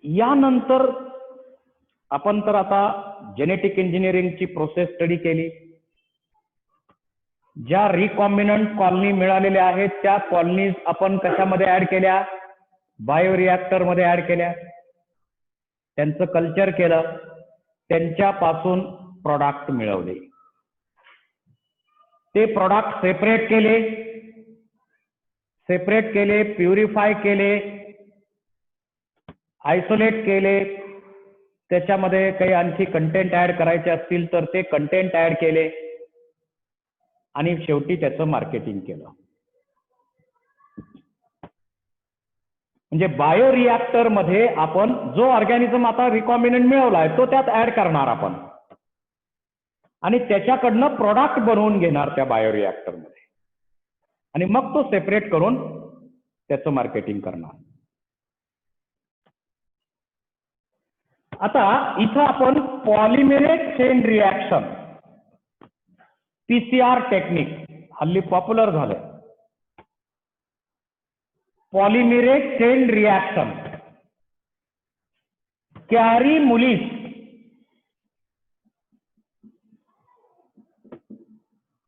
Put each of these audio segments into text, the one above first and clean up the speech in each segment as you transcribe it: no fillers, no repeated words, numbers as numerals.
यानंतर आपण तर आता जेनेटिक इंजिनिअरिंगची प्रोसेस स्टडी केली. ज्या रिकॉम्बिनंट कॉलनी मिळालेल्या आहेत त्या कॉलनीज आपण कशामध्ये ऍड केल्या? बायोरिएक्टर मध्ये ऍड केल्या. त्यांचं कल्चर केलं, त्यांच्यापासून प्रोडक्ट मिळवले. ते प्रोडक्ट सेपरेट केले, प्युरिफाय केले, आयसोलेट केले. त्याच्यामध्ये काही आणखी कंटेंट ऍड करायचे असतील तर ते कंटेंट ऍड केले आणि शेवटी त्याचं मार्केटिंग केलं. म्हणजे बायोरिएक्टर मध्ये आपण जो ऑर्गॅनिझम आता रिकॉम्बिनंट मिळवलाय तो त्यात ऍड करणार आपण आणि त्याच्याकडनं प्रोडक्ट बनवून घेणार त्या बायोरिएक्टर मध्ये आणि मग तो सेपरेट करून त्याचं मार्केटिंग करणार. आता इथं आपण पॉलिमेरेज चेन रिॲक्शन PCR टेक्निक हल्ली पॉप्युलर झालंय. पॉलिमेरेज चेन रिॲक्शन कॅरी मुलिस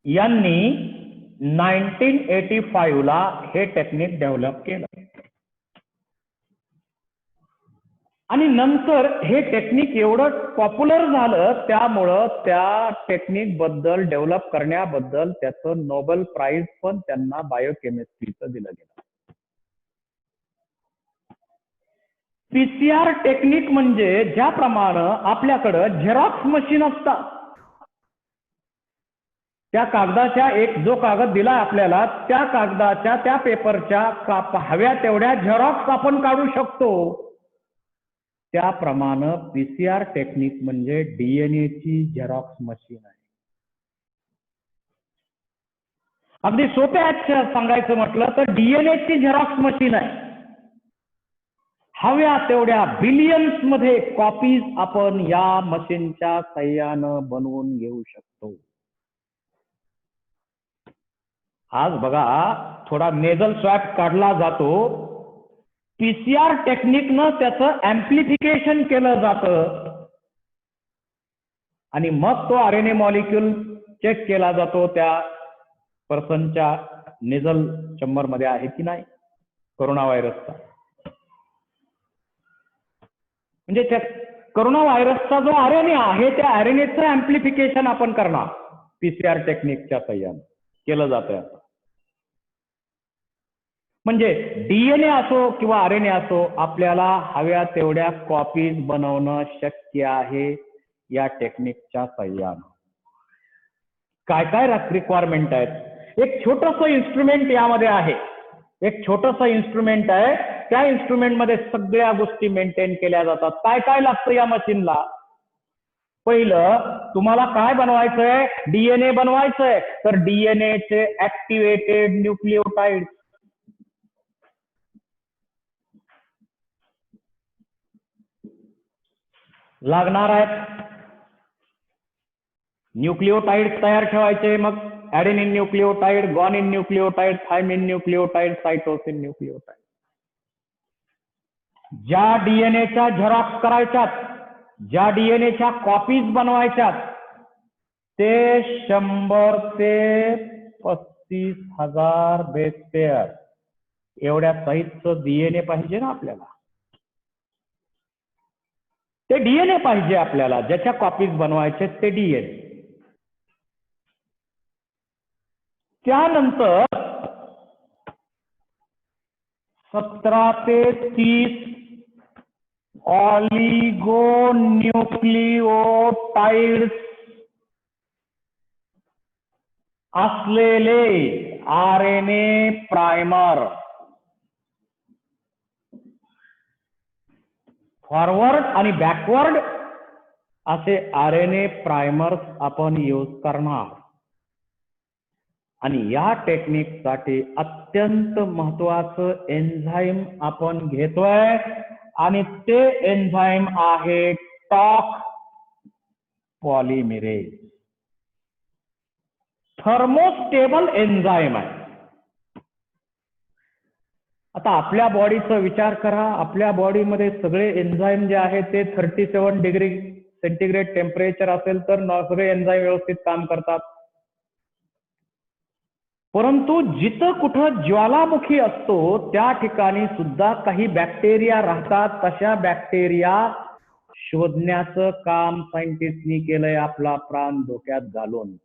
यांनी 1985 ला हे टेक्निक डेव्हलप केलं आणि नंतर हे टेक्निक एवढं पॉप्युलर झालं त्यामुळं त्या टेक्निक बद्दल डेव्हलप करण्याबद्दल त्याचं नोबेल प्राइज पण त्यांना बायोकेमिस्ट्रीचं दिलं गेलं. PCR टेक्निक म्हणजे ज्याप्रमाणे आपल्याकडं झेरॉक्स मशीन असतात, त्या कागदाच्या जो कागद दिला आपल्याला त्या कागदाच्या त्या पेपरच्या हव्या तेवढ्या झेरॉक्स आपण काढू शकतो. त्याप्रमाणे PCR टेक्निक म्हणजे DNA ची झेरॉक्स मशीन आहे. अगदी सोप्या सांगायचं म्हटलं तर DNA ची झेरॉक्स मशीन आहे. हव्या तेवढ्या बिलियन्स मध्ये कॉपीज आपण या मशीनच्या साह्यानं बनवून घेऊ शकतो. आज बघा थोडा नेझल स्वॅब काढला जातो, PCR टेक्निकनं त्याचं ऍम्प्लिफिकेशन केलं जातं आणि मग तो RNA मॉलिक्यूल चेक केला जातो त्या पर्सनच्या नेझल चेंबर मध्ये आहे की नाही कोरोना व्हायरसचा. म्हणजे त्या कोरोना व्हायरसचा जो RNA आहे त्या RNAचं ऍम्प्लिफिकेशन आपण करणार PCR टेक्निकच्या साह्यानं केलं जातंय आता. म्हणजे DNA असो किंवा RNA असो आपल्याला हव्या तेवढ्या कॉपीज बनवणं शक्य आहे या टेक्निकच्या साह्यानं. काय काय रिक्वायरमेंट आहेत? एक छोटंसं इन्स्ट्रुमेंट यामध्ये आहे, एक छोटंसं इन्स्ट्रुमेंट आहे. त्या इन्स्ट्रुमेंट मध्ये सगळ्या गोष्टी मेंटेन केल्या जातात. काय काय लागतं या मशीनला? पहिलं तुम्हाला काय बनवायचंय? DNA बनवायचंय तर DNA चे ऍक्टिव्हेटेड न्यूक्लिओटाइड लागणार आहेत. न्यूक्लिओटाइड तयार ठेवायचे, मग ऍडेनिन न्यूक्लिओटाइड, ग्वानिन न्यूक्लिओटाइड, थायमिन न्यूक्लिओटाइड, सायटोसिन न्यूक्लिओटाइड. ज्या DNAच्या झेरॉक्स करायच्यात, ज्या DNAच्या कॉपीज बनवायच्यात ते 100 ते 35,000 बेस पेअर एवढ्या साईजचं DNA पाहिजे ना आपल्याला. ते DNA पाहिजे आपल्याला, ज्याच्या कॉपीज बनवायचे ते DNA. त्यानंतर 17 ते 30 ऑलिगो न्यूक्लिओटाइड्स असलेले RNA प्रायमर. फॉरवर्ड आणि बॅकवर्ड असे RNA प्रायमर्स आपण यूज करणार आणि या टेक्निकसाठी अत्यंत महत्वाचं एन्झाईम आपण घेतोय आणि ते एन्झाईम आहे टॉक पॉलिमेरेज. थर्मोस्टेबल एन्झाईम आहे. आता आपल्या बॉडीचा विचार करा, आपल्या बॉडीमध्ये सगळे एन्झाईम जे आहेत ते 37 डिग्री सेंटीग्रेड टेम्परेचर असेल तर सगळे एन्झाईम व्यवस्थित काम करतात. परंतु जिथं कुठं ज्वालामुखी असतो त्या ठिकाणी सुद्धा काही बॅक्टेरिया राहतात. तशा बॅक्टेरिया शोधण्याचं काम सायंटिस्टनी केलंय आपला प्राण धोक्यात घालून.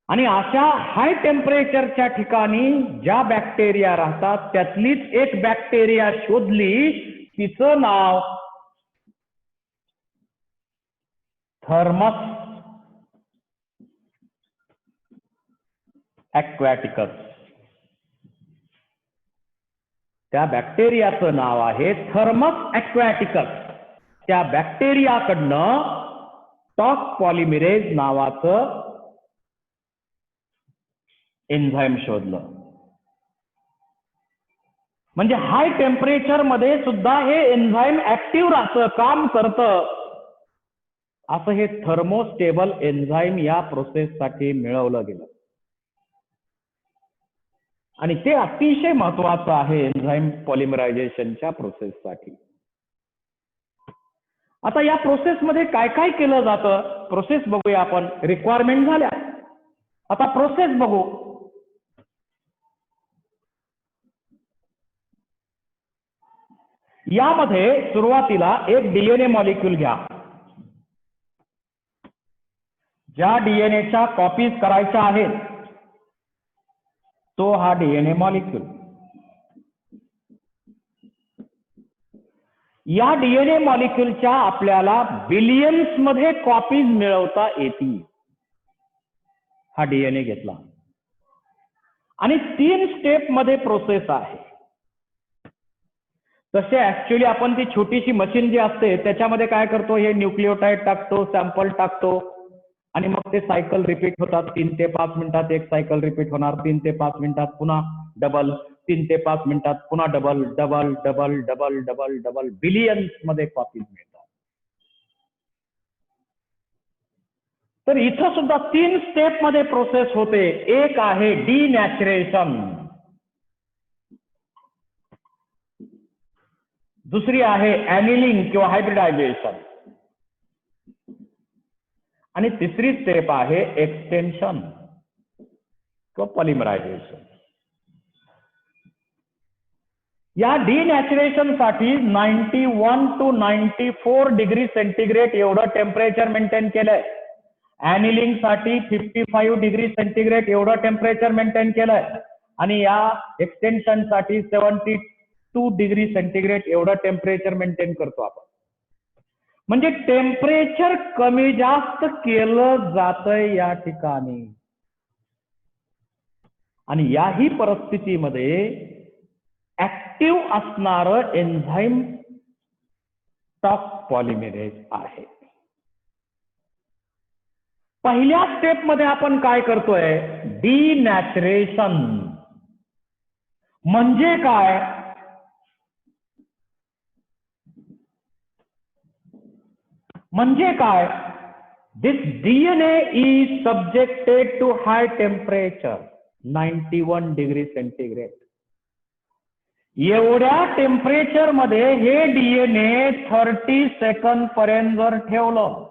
आणि अशा हाय टेम्परेचरच्या ठिकाणी ज्या बॅक्टेरिया राहतात त्यातलीच एक बॅक्टेरिया शोधली, तिचं नाव थर्मस ॲक्वॅटिकस. त्या बॅक्टेरियाचं नाव आहे थर्मस ॲक्वॅटिकस. त्या बॅक्टेरियाकडनं टॉक पॉलिमरेज नावाचं एन्झाईम शोधलं. म्हणजे हाय टेम्परेचर मध्ये सुद्धा हे एन्झाईम ऍक्टिव्ह राहतं, काम करतं. असं हे थर्मोस्टेबल एन्झाईम या प्रोसेससाठी मिळवलं गेलं आणि ते अतिशय महत्वाचं आहे एन्झाईम पॉलिमरायझेशनच्या प्रोसेससाठी. आता या प्रोसेसमध्ये काय काय केलं जातं, प्रोसेस बघूया आपण. रिक्वायरमेंट झाल्या, आता प्रोसेस बघू. यामध्ये सुरुवातीला एक डीएनए मॉलिक्यूल घ्या. ज्या डीएनएच्या कॉपीज करायच्या आहेत तो हा डीएनए मॉलिक्यूल. या डीएनए मॉलिक्यूलच्या आपल्याला बिलियन्स मध्ये कॉपीज मिळवता येतील. हा डीएनए घेतला आणि 3 स्टेप मध्ये प्रोसेस आहे. तसे ऍक्च्युअली आपण ती छोटीशी मशीन जी असते त्याच्यामध्ये काय करतो, हे न्यूक्लिओटाइड टाकतो, सॅम्पल टाकतो आणि मग ते सायकल रिपीट होतात. 3 ते 5 मिनिटात एक सायकल रिपीट होणार, 3 ते 5 मिनिटात पुन्हा डबल, 3 ते 5 मिनिटात पुन्हा double double double double double double billions मध्ये कॉपीज मिळतात. तर इथं सुद्धा 3 स्टेप मध्ये प्रोसेस होते. एक आहे डीनॅचरेशन, दुसरी आहे ॲनिलिंग किंवा हायब्रिडायझेशन आणि तिसरी स्टेप आहे एक्सटेन्शन किंवा पॉलिमरायझेशन. या डीनॅचरेशन साठी 91 to 94 डिग्री सेंटीग्रेड एवढं टेम्परेचर मेंटेन केलंय. ॲनिलिंग साठी 55 डिग्री सेंटीग्रेड एवढं टेम्परेचर मेंटेन केलंय आणि या एक्सटेन्शन साठी 72 डिग्री सेंटीग्रेड एवढं टेम्परेचर मेंटेन करतो आपण. म्हणजे टेम्परेचर कमी जास्त केलं जातंय या ठिकाणी. आणि याही परिस्थितीमध्ये ऍक्टिव्ह असणारं एन्झाईम टॉक पॉलिमरेज आहे. पहिल्या स्टेप मध्ये आपण काय करतोय, डीनॅचरेशन. म्हणजे काय, म्हणजे काय, this DNA is subjected to high temperature 91 degree centigrade. एवढ्या टेम्परेचर मध्ये हे डीएनए 30 सेकंद पर्यंत जर ठेवलं,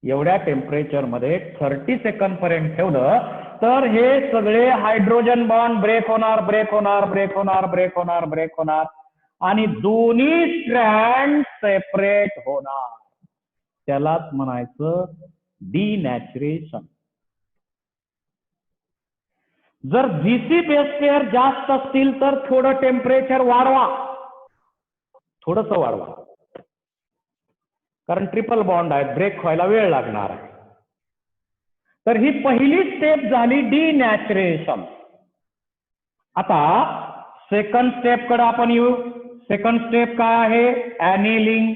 एवढ्या टेम्परेचर मध्ये 30 सेकंद पर्यंत ठेवलं तर हे सगळे हायड्रोजन बॉन्ड ब्रेक होणार, ब्रेक होणार, ब्रेक होणार, ब्रेक होणार, ब्रेक होणार आणि दोन्ही स्ट्रँड सेपरेट होणार. त्यालाच म्हणायचं डीनॅचरेशन. जर जीसी बेस पेअर जास्त असतील तर थोडं टेम्परेचर वाढवा, थोडंसं वाढवा, कारण ट्रिपल बॉन्ड आहे, ब्रेक व्हायला वेळ लागणार आहे. तर ही पहिली स्टेप झाली डीनॅचरेशन. आता सेकंड स्टेप कडे आपण येऊ. सेकंड स्टेप काय आहे, ॲनिलिंग.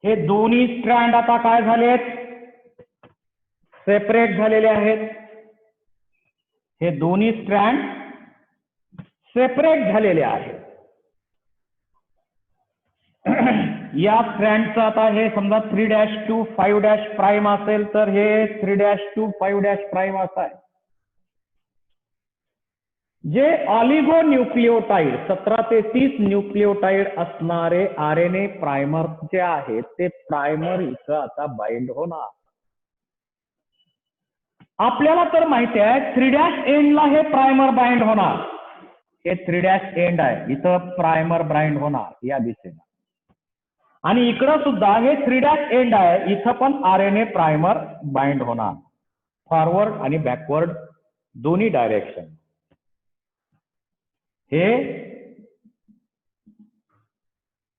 हे दोन्ही स्ट्रँड आता काय झालेत, सेपरेट झालेले आहेत. हे दोन्ही स्ट्रँड सेपरेट झालेले आहेत. या स्ट्रँडचं आता हे समजा 3' 5' प्राईम असेल तर हे 3' 5' प्राईम असं आहे. जे ऑलिगो न्यूक्लिओटाइड 17 ते 30 न्यूक्लिओटाइड असणारे RNA प्रायमर जे आहेत ते प्रायमर इथं आता बाइंड होणार. आपल्याला तर माहिती आहे 3' एंडला हे प्रायमर बाइंड होणार. हे 3' एंड आहे, इथं प्रायमर बाइंड होणार या दिशेने. आणि इकडं सुद्धा हे 3' एंड आहे, इथं पण RNA प्रायमर बाइंड होणार. फॉरवर्ड आणि बॅकवर्ड दोन्ही डायरेक्शन. हे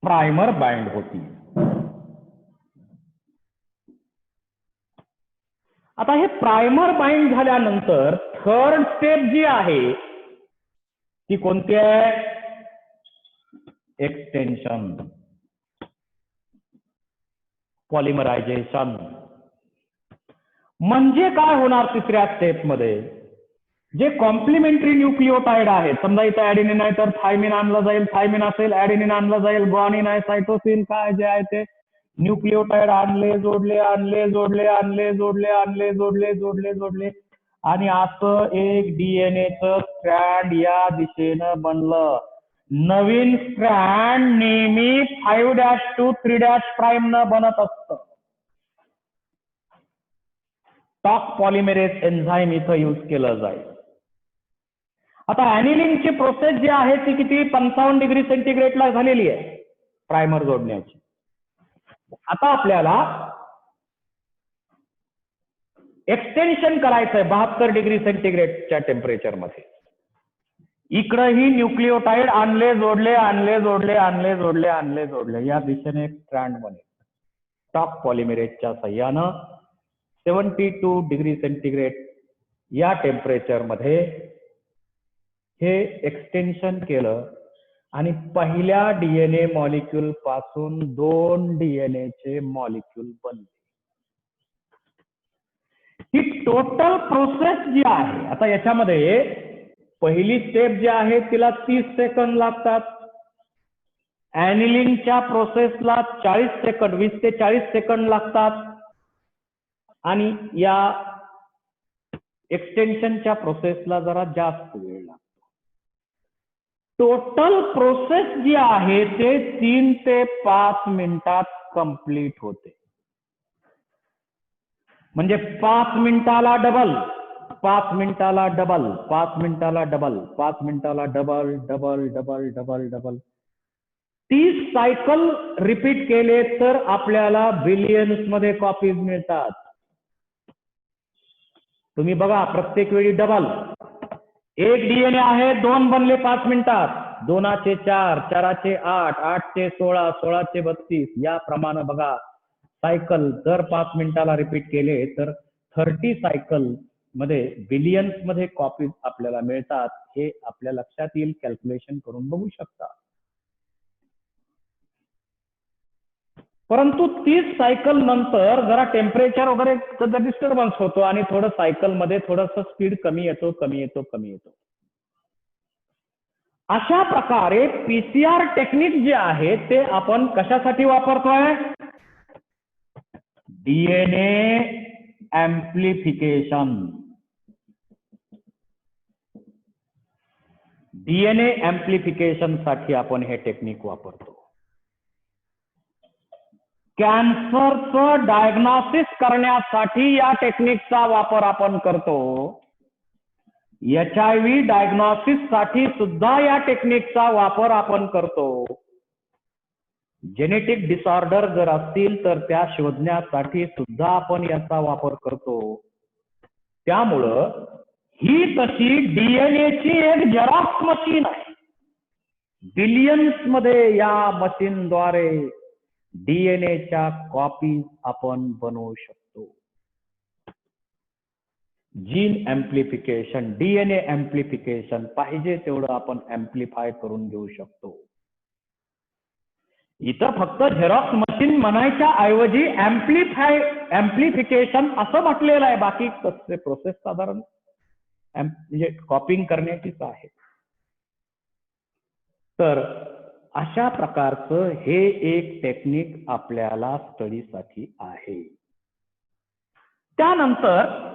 प्रायमर बाइंड होती. आता हे प्रायमर बाइंड झाल्यानंतर थर्ड स्टेप जी आहे ती कोणती आहे? एक्सटेन्शन, पॉलिमरायझेशन. म्हणजे काय होणार तिसऱ्या स्टेप मध्ये? जे कॉम्प्लिमेंटरी न्यूक्लिओटाइड आहेत, समजा इथं ऍडेनिन आहे तर थायमिन आणलं जाईल, थायमिन असेल ऍडेनिन आणलं जाईल, ग्वानिन आहे, सायटोसिन काय जे आहे ते न्यूक्लिओटाइड आणले जोडले आणले जोडले आणले जोडले आणले जोडले जोडले जोडले आणि असं एक डीएनएचं स्ट्रँड या दिशेनं बनलं. नवीन स्ट्रँड नेहमी 5' 3' प्राईम न बनत असतं. टॉक पॉलिमेरेज एन्झाईम इथं यूज केलं जाईल. आता ॲनिलिनची प्रोसेस जी आहे ती किती 55 डिग्री सेंटीग्रेडला झालेली आहे प्रायमर जोडण्याची. आता आपल्याला एक्सटेन्शन करायचं आहे 72 डिग्री सेंटीग्रेडच्या टेम्परेचर मध्ये. इकडंही न्यूक्लिओटाइड आणले जोडले आणले जोडले आणले जोडले आणले जोडले या दिशेने एक स्ट्रँड बनेल. टॉक पॉलिमेरेजच्या साह्यानं 72 डिग्री सेंटीग्रेड या टेम्परेचर मध्ये हे एक्सटेन्शन केलं आणि पहिल्या डीएनए मॉलिक्यूल पासून 2 डीएनएचे मॉलिक्यूल बनले. ही टोटल प्रोसेस जी आहे, आता याच्यामध्ये पहिली स्टेप जी आहे तिला 30 सेकंद लागतात. ॲनिलिनच्या प्रोसेसला 40 सेकंद 20 ते 40 सेकंद लागतात आणि या एक्सटेन्शनच्या प्रोसेसला जरा जास्त वेळ लागतो. टोटल प्रोसेस जी आहे ते 3 ते 5 मिनिटात कंप्लीट होते. म्हणजे 5 मिनिटाला डबल 5 मिनिटाला डबल 5 मिनिटाला डबल 5 मिनिटाला double double double double double 30 cycle repeat केले तर आपल्याला बिलियन्स मध्ये कॉपीज मिळतात. तुम्ही बघा प्रत्येक वेळी डबल. एक डीएनए आहे 2 बनले 5 मिनिटात, 2चे 4 4चे 8 8चे 16 16चे 32 या प्रमाणे बघा सायकल जर 5 मिनिटाला रिपीट केले तर 30 सायकल मध्ये बिलियन्स मध्ये कॉपीज आपल्याला मिळतात. हे आपल्या लक्षात येईल, कॅल्क्युलेशन करून बघू शकता. परंतु 30 सायकल नंतर जरा टेम्परेचर वगैरे डिस्टर्बन्स होतो आणि थोडं सायकल मध्ये थोडंसं स्पीड कमी येतो कमी येतो कमी येतो. अशा प्रकारे पीसीआर टेक्निक जे आहे ते आपण कशासाठी वापरतोय? DNA amplification. डीएनए एम्प्लिफिकेशन साठी आपण हे टेक्निक वापरतो. कॅन्सरचं डायग्नोसिस करण्यासाठी या टेक्निकचा वापर आपण करतो. HIV डायग्नोसिस साठी सुद्धा या टेक्निकचा वापर आपण करतो. जेनेटिक डिसऑर्डर जर असतील तर त्या शोधण्यासाठी सुद्धा आपण याचा वापर करतो. त्यामुळं ही तशी डीएनएची एक झेरॉक्स मशीन आहे. बिलियन्स मध्ये या मशीनद्वारे डीएनएच्या कॉपीज आपण बनवू शकतो. जीन एम्प्लिफिकेशन, डीएनए एम्प्लिफिकेशन पाहिजे तेवढं आपण एम्प्लिफाय करून घेऊ शकतो. इथं फक्त झेरॉक्स मशीन म्हणायच्या ऐवजी एम्प्लिफिकेशन असं म्हटलेलं आहे. बाकी कसले प्रोसेस साधारण म्हणजे कॉपिंग करण्याचीच आहे. तर अशा प्रकारचं हे एक टेक्निक आपल्याला स्टडीसाठी आहे. त्यानंतर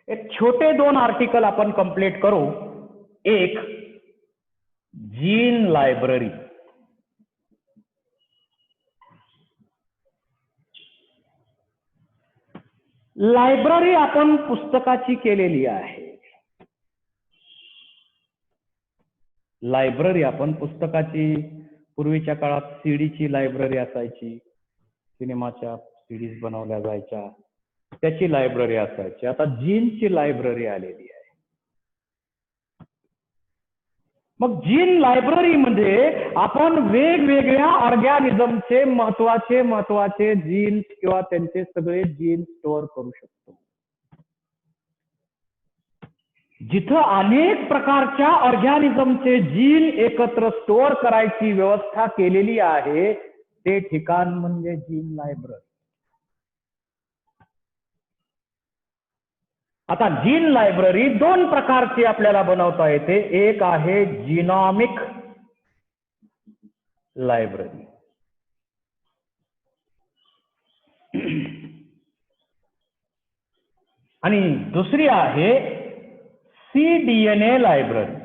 एक छोटे 2 आर्टिकल आपण कंप्लीट करू. एक, जीन लायब्ररी. लायब्ररी आपण पुस्तकाची केलेली आहे. लायब्ररी आपण पुस्तकाची, पूर्वीच्या काळात सीडीची लायब्ररी असायची, सिनेमाच्या सीडीज बनवल्या जायच्या, त्याची लायब्ररी असायची. आता जीनची लायब्ररी आलेली आहे. मग जीन लायब्ररी मध्ये आपण वेगवेगळ्या ऑर्गॅनिझमचे महत्वाचे जीन्स किंवा त्यांचे सगळे जीन स्टोअर करू शकतो. जिथं अनेक प्रकारच्या ऑर्गॅनिझमचे जीन एकत्र स्टोअर करायची व्यवस्था केलेली आहे ते ठिकाण म्हणजे जीन लायब्ररी. आता जीन लायब्ररी 2 प्रकारची आपल्याला बनवता येते. एक आहे जिनॉमिक लायब्ररी आणि दुसरी आहे cDNA लायब्ररी.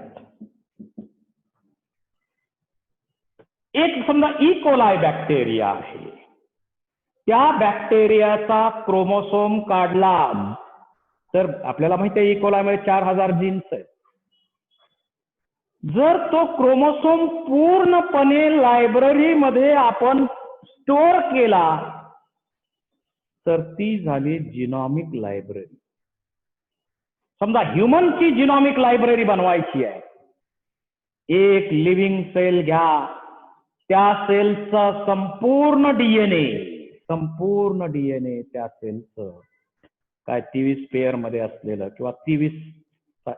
एक समजा इकोलाई बॅक्टेरिया आहे, त्या बॅक्टेरियाचा क्रोमोसोम काढला तर आपल्याला माहिती आहे इकोलाई मध्ये 4000 जीन्स आहेत. जर तो क्रोमोसोम पूर्णपणे लायब्ररी मध्ये आपण स्टोअर केला तर ती झाली जिनॉमिक लायब्ररी. समजा ह्यूमनची जिनॉमिक लायब्ररी बनवायची आहे. एक लिव्हिंग सेल घ्या, त्या सेलचा संपूर्ण डीएनए त्या सेलचं काय 23 पेअर मध्ये असलेलं किंवा 23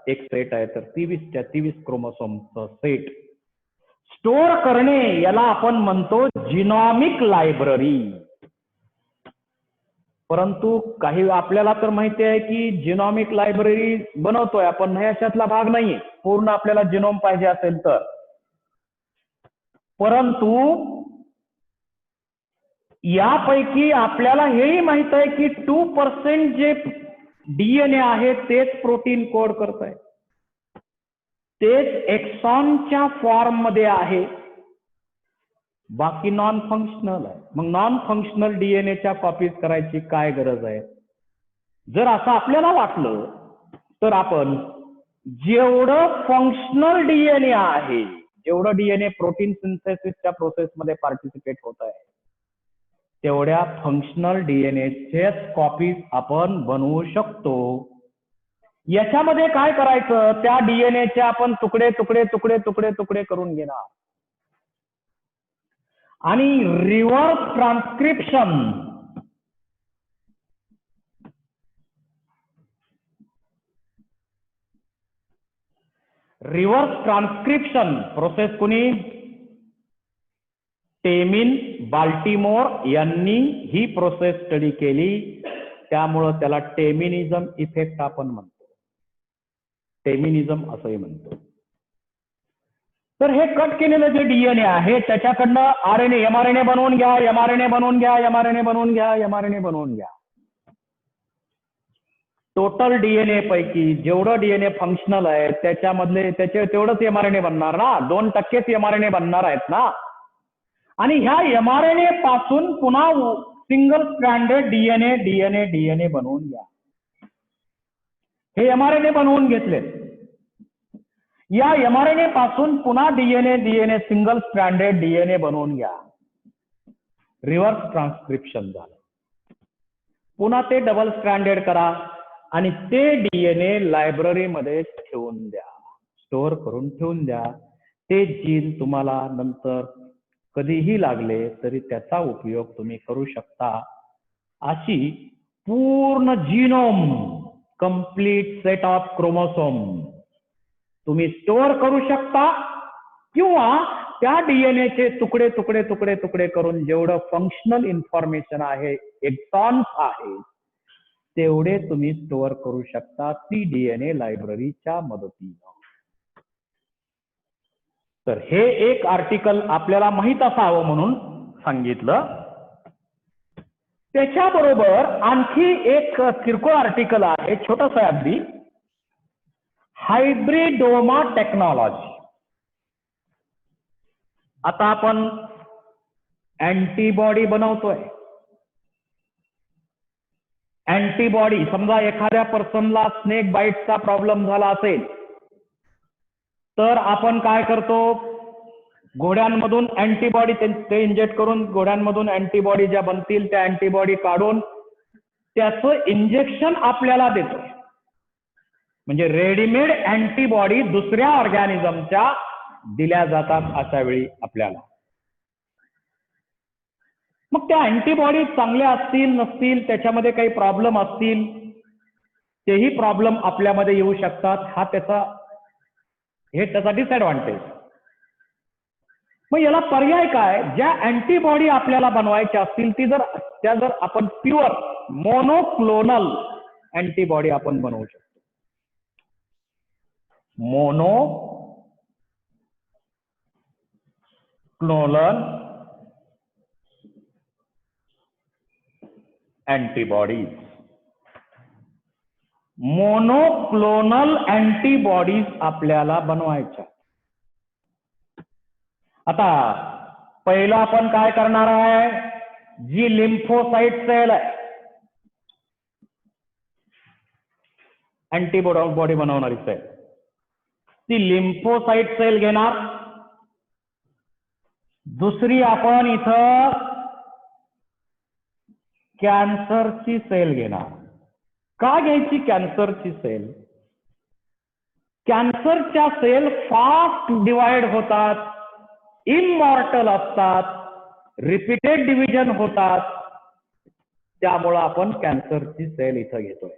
एक सेट आहे तर 23च्या 23 क्रोमोसोमचं सेट स्टोअर करणे याला आपण म्हणतो जिनॉमिक लायब्ररी. परंतु काही आपल्याला तर माहिती आहे की जिनॉमिक लायब्ररी बनवतोय आपण, ह्याच्यातला भाग नाहीये. पूर्ण आपल्याला जिनोम पाहिजे असेल तर, परंतु यापैकी आपल्याला हेही माहित आहे की 2% जे डीएनए आहे तेच प्रोटीन कोड करत आहे, तेच एक्सॉनच्या फॉर्म मध्ये आहे, बाकी नॉन फंक्शनल आहे. मग नॉन फंक्शनल डीएनएच्या कॉपीज करायची काय गरज आहे? जर असं आपल्याला वाटलं तर आपण जेवढं फंक्शनल डीएनए आहे, जेवढं डीएनए प्रोटीन सिंथेसिसच्या प्रोसेसमध्ये पार्टिसिपेट होत आहे, तेवढ्या फंक्शनल डीएनएचेच कॉपीज आपण बनवू शकतो. याच्यामध्ये काय करायचं, त्या डीएनएचे आपण तुकडे तुकडे तुकडे तुकडे तुकडे करून घेणार आणि रिव्हर्स ट्रान्सक्रिप्शन प्रोसेस कुणी? टेमिन बाल्टिमोर यांनी ही प्रोसेस स्टडी केली, त्यामुळं त्याला टेमिनिझम इफेक्ट आपण म्हणतो, टेमिनिझम असंही म्हणतो. तर हे कट केलेलं जे डीएनए आहे त्याच्याकडनं आरएनए एमआरएनए बनवून घ्या, एमआरएनए बनवून घ्या, एमआरएनए बनवून घ्या, एमआरएनए बनवून घ्या. टोटल डीएनए पैकी जेवढं डीएनए फंक्शनल आहे त्याच्यामधले तेवढंच एमआरएनए बनणार ना, 2%च एमआरएनए बनणार आहेत ना. आणि ह्या एमआरएनए पासून पुन्हा सिंगल स्ट्रँडेड डीएनए बनवून घ्या. हे एमआरएनए बनवून घेतले, या एमआरएनए पासून पुन्हा डीएनए सिंगल स्ट्रँडेड डीएनए बनवून घ्या. रिव्हर्स ट्रान्सक्रिप्शन झालं. पुन्हा ते डबल स्ट्रँडेड करा आणि ते डीएनए लायब्ररीमध्ये ठेवून द्या, स्टोअर करून ठेवून द्या. ते जीन तुम्हाला नंतर कधीही लागले तरी त्याचा उपयोग तुम्ही करू शकता. अशी पूर्ण genome, complete set of chromosome तुम्ही स्टोअर करू शकता, किंवा त्या डीएनएचे तुकडे तुकडे तुकडे तुकडे करून जेवढं फंक्शनल इन्फॉर्मेशन आहे, एक्सॉन्स आहे, तेवढे तुम्ही स्टोअर करू शकता ती डीएनए लायब्ररीच्या मदतीनं. तर हे एक आर्टिकल आपल्याला माहित असावं म्हणून सांगितलं. त्याच्याबरोबर आणखी एक किरकोळ आर्टिकल आहे, छोटंसं अगदी, हायब्रिडोमा टेक्नॉलॉजी. आता आपण अँटीबॉडी बनवतोय. अँटीबॉडी, समजा एखाद्या पर्सनला स्नेक बाईटचा प्रॉब्लेम झाला असेल, तर आपण काय करतो, घोड्यांमधून अँटीबॉडी ते इंजेक्ट करून घोड्यांमधून अँटीबॉडी ज्या बनतील त्या अँटीबॉडी काढून त्याचं इंजेक्शन आपल्याला देतो. म्हणजे रेडीमेड अँटीबॉडी दुसऱ्या ऑर्गॅनिझमच्या दिल्या जातात अशा वेळी आपल्याला. मग त्या अँटीबॉडी चांगल्या असतील नसतील, त्याच्यामध्ये काही प्रॉब्लेम असतील, तेही प्रॉब्लेम आपल्यामध्ये येऊ शकतात. हा त्याचा डिसएडव्हान्टेज. मग याला पर्याय काय? ज्या अँटीबॉडी आपल्याला बनवायच्या असतील त्या जर आपण प्युअर मोनोक्लोनल अँटीबॉडी आपण बनवू शकतो. Monoclonal antibodies. मोनोक्लोनल अँटीबॉडीज आपल्याला बनवायच्या. आता पहिलं आपण काय करणार आहे, जी लिम्फोसाइट सेल आहे, अँटीबॉडी बनवणारी सेल, ती लिम्फोसाइट सेल घेणार. दुसरी आपण इथं कॅन्सरची सेल घेणार. का घ्यायची कॅन्सरची सेल? कॅन्सरच्या सेल फास्ट डिवाइड होतात, इमॉर्टल असतात, रिपीटेड डिव्हिजन होतात, त्यामुळं आपण कॅन्सरची सेल इथं घेतोय.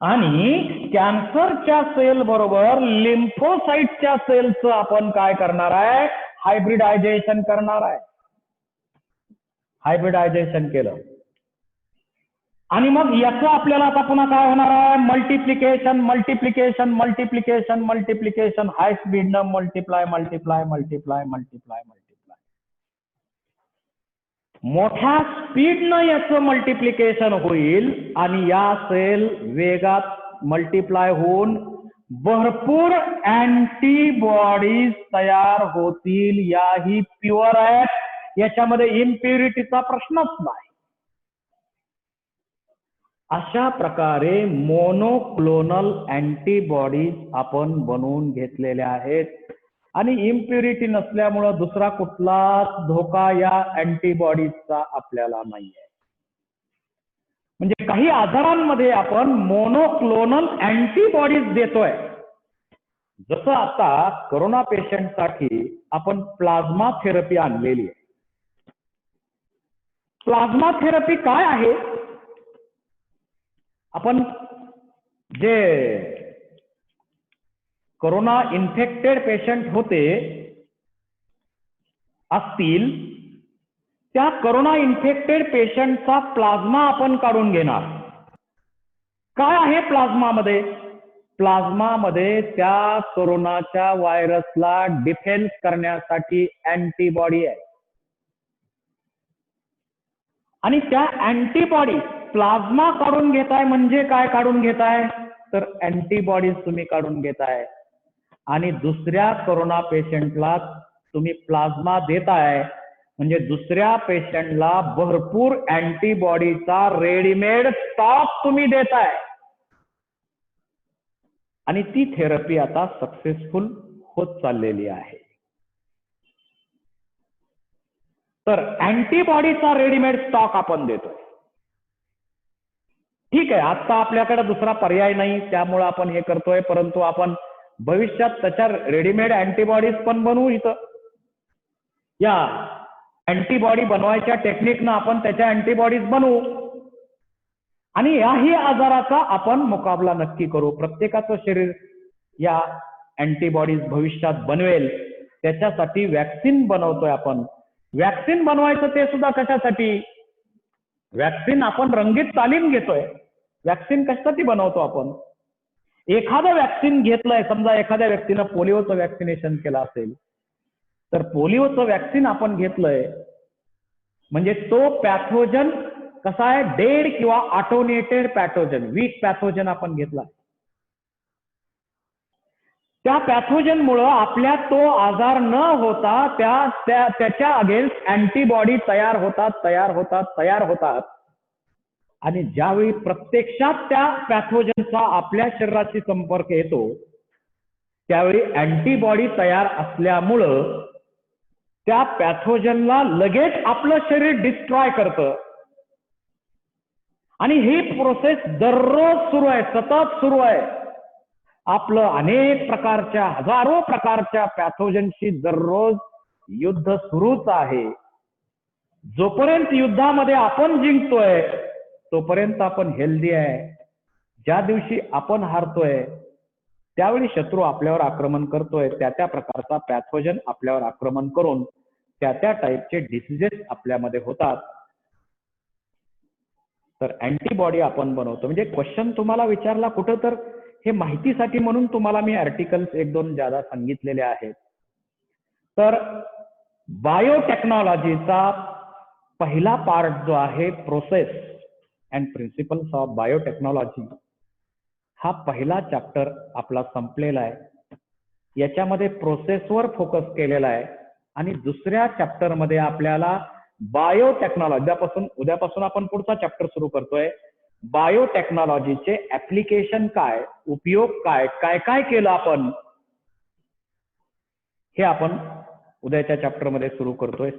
आणि कॅन्सरच्या सेल बरोबर लिम्फोसाइटच्या सेलचं आपण काय करणार आहे, हायब्रिडायझेशन करणार आहे. हायब्रिडायझेशन केलं आणि मग याचं आपल्याला आता पुन्हा काय होणार आहे, multiplication multiplication multiplication multiplication, high स्पीडनं multiply multiply multiply multiply multiply, मोठ्या स्पीडनं याचं मल्टिप्लिकेशन होईल आणि या सेल वेगात मल्टिप्लाय होऊन भरपूर अँटीबॉडीज तयार होतील. याही प्युअर आहेत, याच्यामध्ये इम्प्युरिटीचा प्रश्नच नाही. अशा प्रकारे मोनोक्लोनल अँटीबॉडीज आपण बनवून घेतलेल्या आहेत आणि इम्प्युरिटी नसल्यामुळं दुसरा कुठलाच धोका या अँटीबॉडीजचा आपल्याला नाही आहे. म्हणजे काही आजारांमध्ये आपण मोनोक्लोनल अँटीबॉडीज देतोय. जसं आता कोरोना पेशंटसाठी आपण प्लाझ्मा थेरपी आणलेली आहे. प्लाझ्मा थेरपी काय आहे? आपण जे कोरोना इन्फेक्टेड पेशंट होते असतील, त्या कोरोना इन्फेक्टेड पेशंटचा प्लाझ्मा आपण काढून घेणार. काय आहे प्लाझ्मामध्ये? प्लाझ्मामध्ये त्या कोरोनाच्या व्हायरसला डिफेन्स करण्यासाठी अँटीबॉडी आहे आणि त्या अँटीबॉडी प्लाझ्मा काढून घेताय म्हणजे काय काढून घेताय, तर अँटीबॉडीज तुम्ही काढून घेताय आणि दुसऱ्या कोरोना पेशंटला तुम्ही प्लाझ्मा देताय म्हणजे दुसऱ्या पेशंटला भरपूर अँटीबॉडीचा रेडीमेड स्टॉक तुम्ही देताय आणि ती थेरपी आता सक्सेसफुल होत चाललेली आहे. तर अँटीबॉडीचा रेडीमेड स्टॉक आपण देतोय. ठीक आहे, आता आपल्याकडे दुसरा पर्याय नाही त्यामुळे आपण हे करतोय, परंतु आपण भविष्यात त्याच्या रेडीमेड अँटीबॉडीज पण बनवू. इथं या अँटीबॉडी बनवायच्या टेक्निकनं आपण त्याच्या अँटीबॉडीज बनवू. आणि याही आजाराचा आपण मुकाबला नक्की करू. प्रत्येकाचं शरीर या अँटीबॉडीज भविष्यात बनवेल, त्याच्यासाठी वॅक्सिन बनवतोय आपण. वॅक्सिन बनवायचं ते सुद्धा कशासाठी? वॅक्सिन आपण रंगीत तालीम घेतोय. वॅक्सिन कशासाठी बनवतो आपण? एखादं वॅक्सिन घेतलंय, समजा एखाद्या व्यक्तीनं पोलिओचं वॅक्सिनेशन केलं असेल, तर पोलिओचं वॅक्सिन आपण घेतलंय म्हणजे तो पॅथोजन कसा आहे, डेड किंवा ऑटोनेटेड पॅथोजन, वीक पॅथोजन आपण घेतला. त्या पॅथोजन मुळे आपल्या तो आजार न होता त्याच्या अगेन्स्ट अँटीबॉडी तयार होतात. आणि ज्यावेळी प्रत्यक्षात त्या पॅथोजनचा आपल्या शरीराशी संपर्क येतो, त्यावेळी अँटीबॉडी तयार असल्यामुळं त्या पॅथोजनला लगेच आपलं शरीर डिस्ट्रॉय करतं. आणि ही प्रोसेस दररोज सुरू आहे, सतत सुरू आहे. आपलं अनेक प्रकारच्या, हजारो प्रकारच्या पॅथोजनशी दररोज युद्ध सुरूच आहे. जोपर्यंत युद्धामध्ये आपण जिंकतोय तोपर्यंत आपण हेल्दी आहे. ज्या दिवशी आपण हारतोय त्यावेळी शत्रू आपल्यावर आक्रमण करतोय. त्या प्रकारचा पॅथोजन आपल्यावर आक्रमण करून त्या टाईपचे डिसीजेस आपल्यामध्ये होतात. तर अँटीबॉडी आपण बनवतो. म्हणजे क्वेश्चन तुम्हाला विचारला कुठं, तर हे माहितीसाठी म्हणून तुम्हाला मी आर्टिकल्स 1-2 ज्यादा सांगितलेले आहेत. तर बायोटेक्नॉलॉजीचा पहिला पार्ट जो आहे, process and principles of biotechnology, हा पहिला चॅप्टर आपला संपलेला आहे. याच्यामध्ये प्रोसेसवर फोकस केलेला आहे. आणि दुसऱ्या चॅप्टर मध्ये आपल्याला बायोटेक्नॉलॉजी, उद्यापासून आपण पुढचा चॅप्टर सुरू करतोय. बायोटेक्नॉलॉजीचे ऍप्लिकेशन काय, उपयोग काय, काय काय केलं आपण, हे आपण उद्याच्या चॅप्टर मध्ये सुरू करतोय.